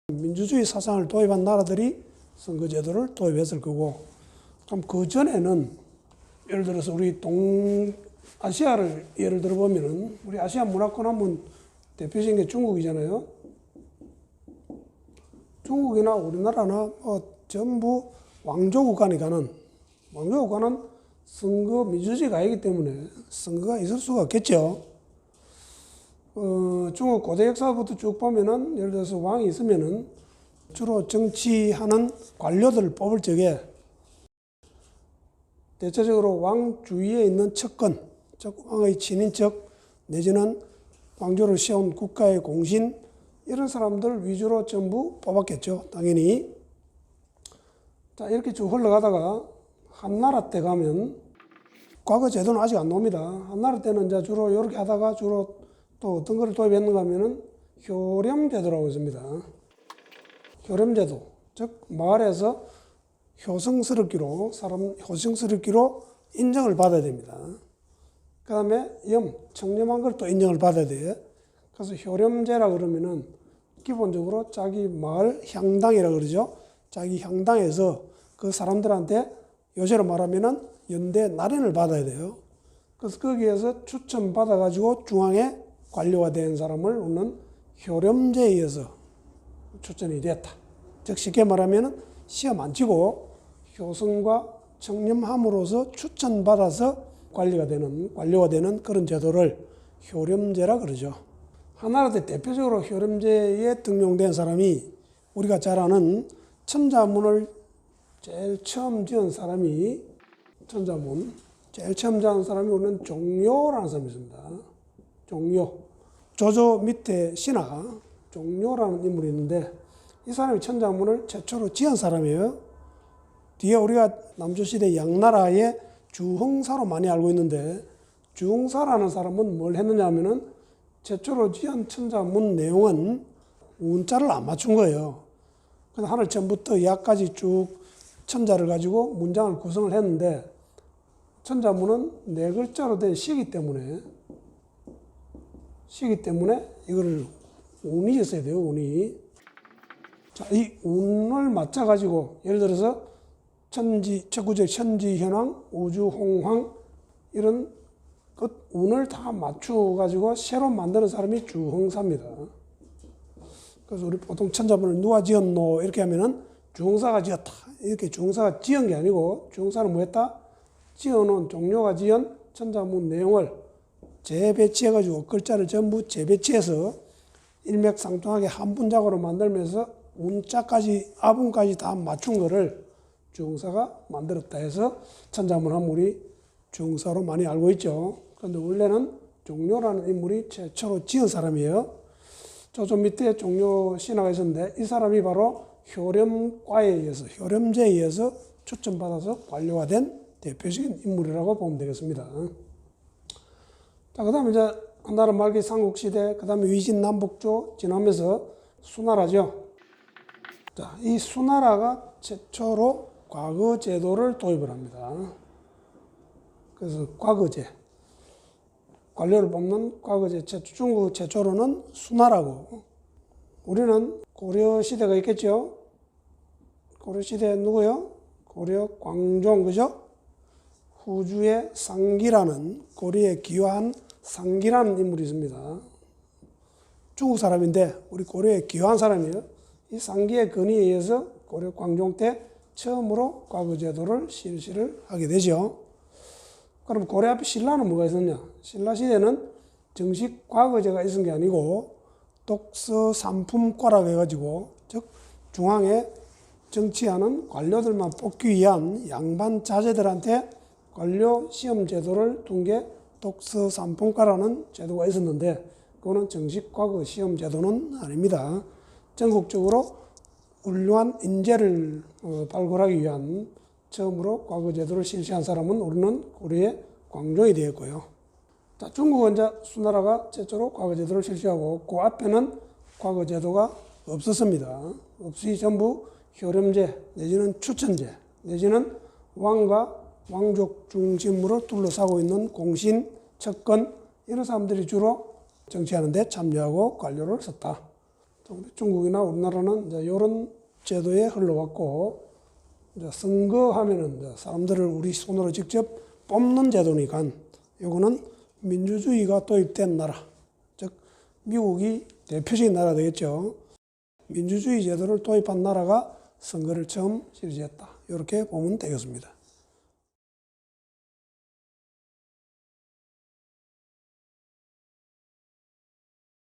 민주주의 사상을 도입한 나라들이 선거제도를 도입했을 거고, 그럼 그 전에는 예를 들어서 우리 동아시아를 예를 들어보면은 우리 아시아 문화권 하면 대표적인 게 중국이잖아요. 중국이나 우리나라나 전부 왕조국가는 선거 민주주의가 아니기 때문에 선거가 있을 수가 없겠죠. 중국 고대 역사부터 쭉 보면은 예를 들어서 왕이 있으면은 주로 정치하는 관료들을 뽑을 적에 대체적으로 왕 주위에 있는 측근, 즉 왕의 친인척 내지는 왕조를 세운 국가의 공신 이런 사람들 위주로 전부 뽑았겠죠. 당연히. 자, 이렇게 쭉 흘러가다가 한나라 때 가면 과거 제도는 아직 안 나옵니다. 한나라 때는 이제 주로 이렇게 하다가 주로 또 어떤 걸 도입했는가 하면은 효렴제도라고 있습니다. 효렴제도. 즉, 마을에서 효성스럽기로 인정을 받아야 됩니다. 그 다음에 청렴한 걸 또 인정을 받아야 돼요. 그래서 효렴제라 그러면은 기본적으로 자기 마을 향당이라 그러죠. 자기 향당에서 그 사람들한테 요새로 말하면은 연대 나련을 받아야 돼요. 그래서 거기에서 추천받아가지고 중앙에 관료가 된 사람을 우리는 효렴제에 의해서 추천이 됐다. 즉 쉽게 말하면은 시험 안 치고 효성과 청렴함으로써 추천받아서 관료가 되는 그런 제도를 효렴제라 그러죠. 한나라 때 대표적으로 효렴제에 등용된 사람이 우리가 잘 아는 천자문을 제일 처음 지은 사람이 우리는 종묘라는 사람이 있습니다. 종묘. 조조 밑에 신하 종묘라는 인물이 있는데 이 사람이 천자문을 최초로 지은 사람이에요. 뒤에 우리가 남조시대 양나라의 주흥사로 많이 알고 있는데 주흥사라는 사람은 뭘 했느냐 하면은 최초로 지은 천자문 내용은 운자를 안 맞춘 거예요. 그래서 하늘 처음부터 야까지 쭉 천자를 가지고 문장을 구성을 했는데 천자문은 네 글자로 된 시이기 때문에 이거를 운이 있어야 돼요. 운이. 자, 이 운을 맞춰가지고 예를 들어서 천구제 천지현황, 우주홍황 이런 그 운을 다 맞춰가지고 새로 만드는 사람이 주흥사입니다. 그래서 우리 보통 천자문을 누가 지었노 이렇게 하면은 주흥사가 지었다. 이렇게 주흥사가 지은 게 아니고 주흥사는 뭐 했다? 지어놓은 종료가 지은 천자문 내용을 재배치해가지고 글자를 전부 재배치해서 일맥상통하게 한 문장으로 만들면서 운자까지 아분까지 다 맞춘 거를 주흥사가 만들었다 해서 천자문 한 물이 주흥사로 많이 알고 있죠. 그런데 원래는 종료라는 인물이 최초로 지은 사람이에요. 조조 밑에 종료 신하가 있었는데 이 사람이 바로 효렴제에 의해서 추천받아서 관료가 된 대표적인 인물이라고 보면 되겠습니다. 자, 그 다음에 이제 한나라 말기 삼국시대, 그 다음에 위진 남북조 지나면서 수나라죠. 자, 이 수나라가 최초로 과거 제도를 도입을 합니다. 그래서 과거제. 관료를 뽑는 과거제. 중국 최초로는 수나라고. 우리는 고려시대가 있겠죠. 고려시대 누구요? 고려 광종, 그죠? 후주의 상기라는, 고려에 기여한 상기라는 인물이 있습니다. 중국 사람인데 우리 고려에 기여한 사람이에요. 이 상기의 건의에 의해서 고려 광종 때 처음으로 과거제도를 실시를 하게 되죠. 그럼 고려 앞에 신라는 뭐가 있었냐? 신라 시대는 정식 과거제가 있은 게 아니고 독서삼품과라고 해가지고 즉 중앙에 정치하는 관료들만 뽑기 위한 양반 자제들한테 관료 시험 제도를 둔 게 독서삼품과라는 제도가 있었는데 그거는 정식 과거 시험 제도는 아닙니다. 전국적으로 훌륭한 인재를 발굴하기 위한 처음으로 과거 제도를 실시한 사람은 우리는 고려의 광종이 되었고요. 자, 중국은 이제 수나라가 최초로 과거 제도를 실시하고 그 앞에는 과거 제도가 없었습니다. 없이 전부 효렴제 내지는 추천제 내지는 왕과 왕족 중심으로 둘러싸고 있는 공신, 척근 이런 사람들이 주로 정치하는 데 참여하고 관료를 썼다. 중국이나 우리나라는 이제 이런 제도에 흘러왔고, 이제 선거하면은 이제 사람들을 우리 손으로 직접 뽑는 제도니까 이거는 민주주의가 도입된 나라, 즉 미국이 대표적인 나라 되겠죠. 민주주의 제도를 도입한 나라가 선거를 처음 실시했다. 이렇게 보면 되겠습니다.